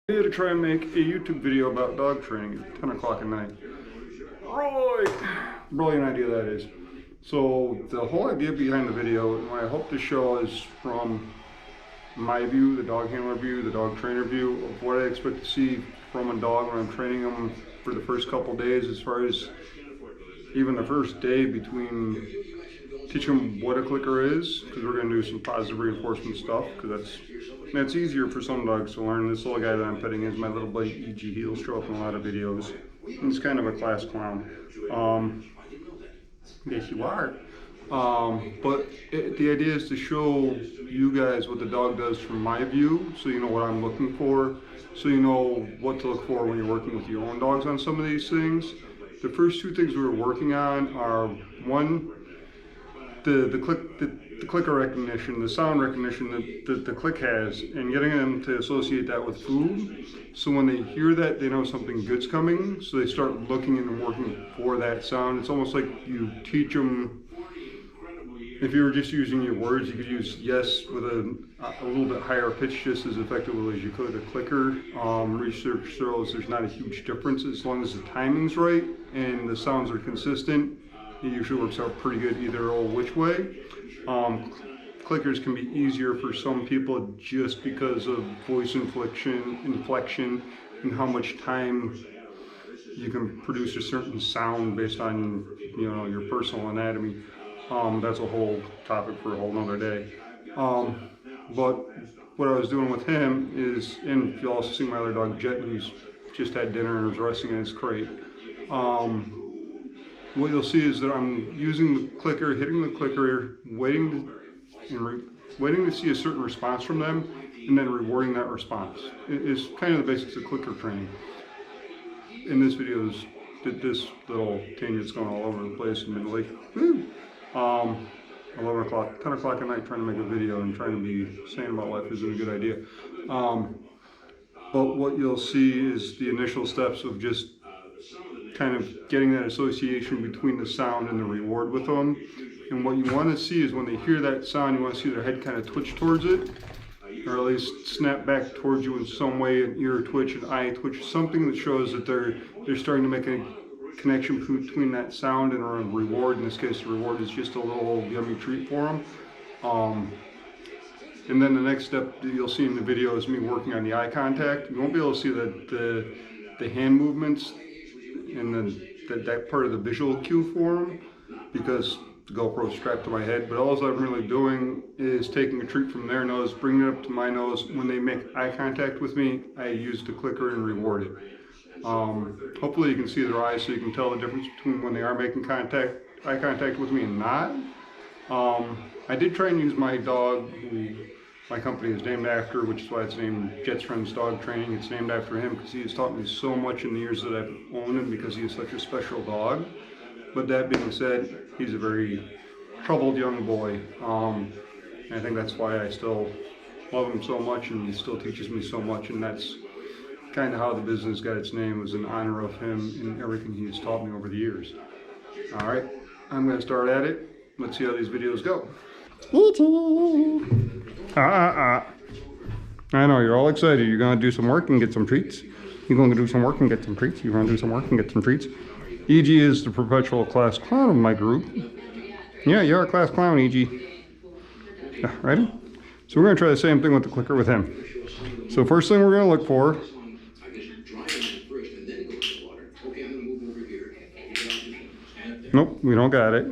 I'm here to try and make a YouTube video about dog training at 10 o'clock at night. Right. Brilliant idea that is. So the whole idea behind the video, and what I hope to show is from my view, the dog handler view, the dog trainer view, of what I expect to see from a dog when I'm training them for the first couple days, as far as even the first day between teaching them what a clicker is, because we're going to do some positive reinforcement stuff, because that's easier for some dogs to learn. This little guy that I'm petting is my little buddy E.G. He'll show up in a lot of videos. He's kind of a class clown. Yes, you are. The idea is to show you guys what the dog does from my view, so you know what I'm looking for, so you know what to look for when you're working with your own dogs on some of these things. The first two things we were working on are, one, the clicker recognition, the sound recognition that the click has, and getting them to associate that with food. So when they hear that, they know something good's coming, so they start looking and working for that sound. It's almost like you teach them. If you were just using your words, you could use yes with a little bit higher pitch just as effectively as you could a clicker. Research shows there's not a huge difference as long as the timing's right and the sounds are consistent. It usually works out pretty good either or which way. Clickers can be easier for some people just because of voice inflection, and how much time you can produce a certain sound based on your personal anatomy. That's a whole topic for a whole nother day. But what I was doing with him is, and you'll also see my other dog Jet, who's just had dinner and was resting in his crate. What you'll see is that I'm using the clicker, hitting the clicker, waiting to see a certain response from them, and then rewarding that response. It's kind of the basics of clicker training. In this video, this little tangent's going all over the place in Middle Lake. 11 o'clock, 10 o'clock at night, trying to make a video and trying to be sane about life isn't a good idea. But what you'll see is the initial steps of just kind of getting that association between the sound and the reward with them. And what you want to see is when they hear that sound, you want to see their head kind of twitch towards it, or at least snap back towards you in some way, an ear twitch, an eye twitch, something that shows that they're starting to make a connection between that sound and a reward. In this case, the reward is just a little yummy treat for them. And then the next step that you'll see in the video is me working on the eye contact. You won't be able to see the hand movements and that part of the visual cue for them, because the GoPro is strapped to my head. But all I'm really doing is taking a treat from their nose, bringing it up to my nose. When they make eye contact with me, I use the clicker and reward it. Hopefully you can see their eyes so you can tell the difference between when they are making eye contact with me and not. I did try and use my dog, who my company is named after, which is why it's named Jet's Friends Dog Training. It's named after him because he has taught me so much in the years that I've owned him, because he is such a special dog. But that being said, he's a very troubled young boy. I think that's why I still love him so much, and he still teaches me so much, and that's kind of how the business got its name, was in honor of him and everything he's taught me over the years. All right, I'm going to start at it. Let's see how these videos go. I know, you're all excited. You're going to do some work and get some treats. You're going to do some work and get some treats. You're going to do some work and get some treats. E.G. is the perpetual class clown of my group. Yeah, you're a class clown, E.G. Yeah, ready? So we're going to try the same thing with the clicker with him. So first thing we're going to look for, nope, we don't got it.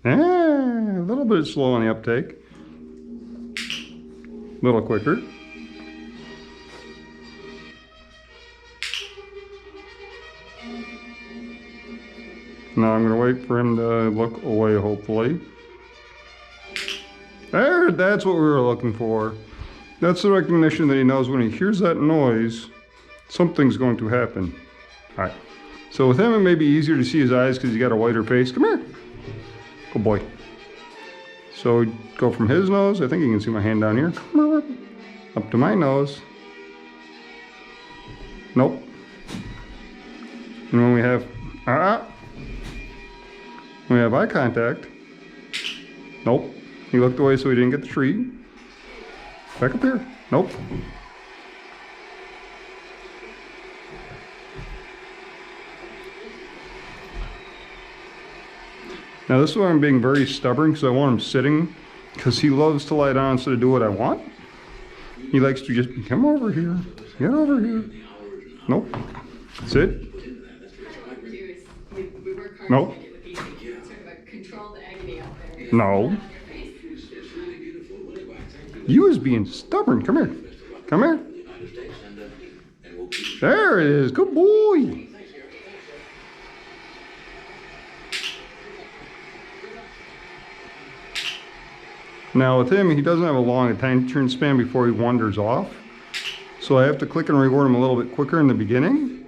A little bit slow on the uptake. A little quicker. Now I'm going to wait for him to look away, hopefully. There, that's what we were looking for. That's the recognition that he knows when he hears that noise, something's going to happen. All right. So with him, it may be easier to see his eyes because he's got a whiter face. Come here. Good boy. So go from his nose. I think you can see my hand down here. Come on. Up to my nose. Nope. And when we have eye contact. Nope. He looked away so he didn't get the treat. Back up here. Nope. Now this is why I'm being very stubborn, because I want him sitting, because he loves to lie down instead of do what I want. He likes to just, come over here, get over here. Nope. Sit. Nope. No. You is being stubborn. Come here. Come here. There it is. Good boy. Now with him, he doesn't have a long attention span before he wanders off. So I have to click and reward him a little bit quicker in the beginning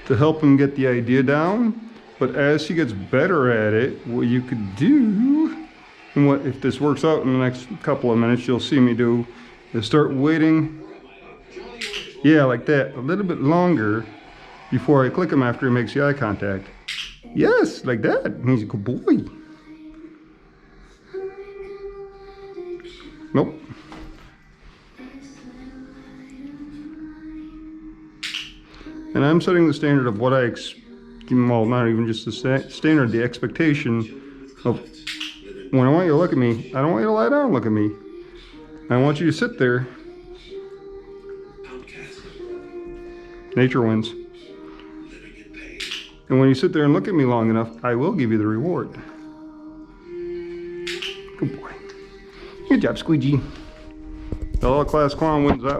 to help him get the idea down. But as he gets better at it, what you could do, and what if this works out in the next couple of minutes, you'll see me do, is start waiting, yeah, like that, a little bit longer before I click him after he makes the eye contact. Yes, like that. He's a good boy. Nope. And I'm setting the standard of what I well, not even just the standard, the expectation of when I want you to look at me, I don't want you to lie down and look at me. I want you to sit there. Nature wins. And when you sit there and look at me long enough, I will give you the reward. Good boy. Good job, Squeegee. The all class clown wins that.